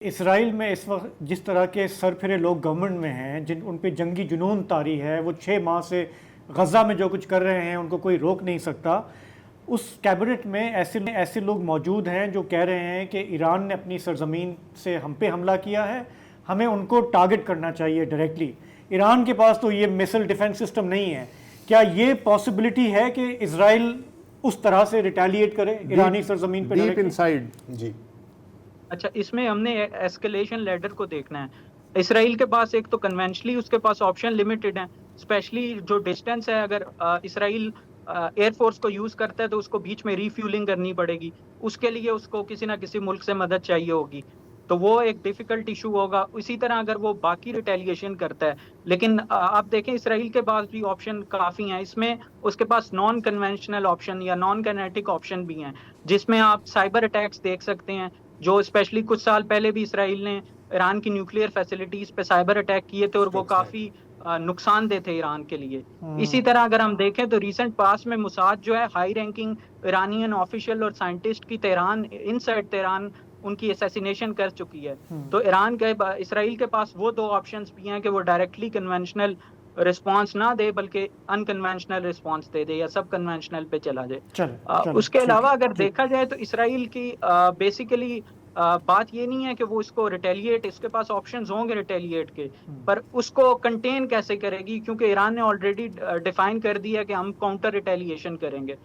Israel में इस वक्त जिस तरह के सरफिरे लोग गवर्नमेंट में हैं, जिन उन पे जंगी जुनून तारी है, वो 6 माह से गज़ा में जो कुछ कर रहे हैं उनको कोई रोक नहीं सकता। उस कैबिनेट में ऐसे ऐसे लोग मौजूद हैं जो कह रहे हैं कि ईरान ने अपनी सरजमीन से हम पे हमला किया है, हमें उनको टारगेट करना चाहिए डायरेक्टली। ईरान के पास तो ये मिसाइल डिफेंस सिस्टम नहीं है। क्या ये पॉसिबिलिटी है कि इसराइल उस तरह से रिटेलिएट करे ईरानी सरजमीन पे डीप डायरेक्टली? इनसाइड जी। अच्छा, इसमें हमने एस्केलेशन लैडर को देखना है। इसराइल के पास एक तो कन्वेंशनली उसके पास ऑप्शन लिमिटेड हैं, स्पेशली जो डिस्टेंस है। अगर इसराइल एयरफोर्स को यूज करता है तो उसको बीच में रिफ्यूलिंग करनी पड़ेगी, उसके लिए उसको किसी ना किसी मुल्क से मदद चाहिए होगी, तो वो एक डिफिकल्ट इशू होगा। इसी तरह अगर वो बाकी रिटेलिएशन करता है, लेकिन आप देखें इसराइल के पास भी ऑप्शन काफ़ी हैं। इसमें उसके पास नॉन कन्वेंशनल ऑप्शन या नॉन काइनेटिक ऑप्शन भी हैं, जिसमें आप साइबर अटैक्स देख सकते हैं, जो स्पेशली कुछ साल पहले भी इसराइल ने ईरान की न्यूक्लियर फैसिलिटीज पे साइबर अटैक किए थे और वो काफी नुकसानदेह थे ईरान के लिए। इसी तरह अगर हम देखें तो रिसेंट पास में मुसाद जो है, हाई रैंकिंग ईरानियन ऑफिशियल और साइंटिस्ट की तेहरान, इनसाइड तेहरान उनकी असैसिनेशन कर चुकी है। तो ईरान के इसराइल के पास वो दो ऑप्शंस भी हैं कि वो डायरेक्टली कन्वेंशनल रिस्पांस ना दे बल्कि अनकन्वेंशनल रिस्पांस दे दे या सब कन्वेंशनल पे चला जाए। उसके अलावा अगर देखा जाए तो इसराइल की बेसिकली बात ये नहीं है कि वो इसको रिटेलिएट, इसके पास ऑप्शंस होंगे रिटेलिएट के, पर उसको कंटेन कैसे करेगी, क्योंकि ईरान ने ऑलरेडी डिफाइन कर दिया कि हम काउंटर रिटेलिएशन करेंगे।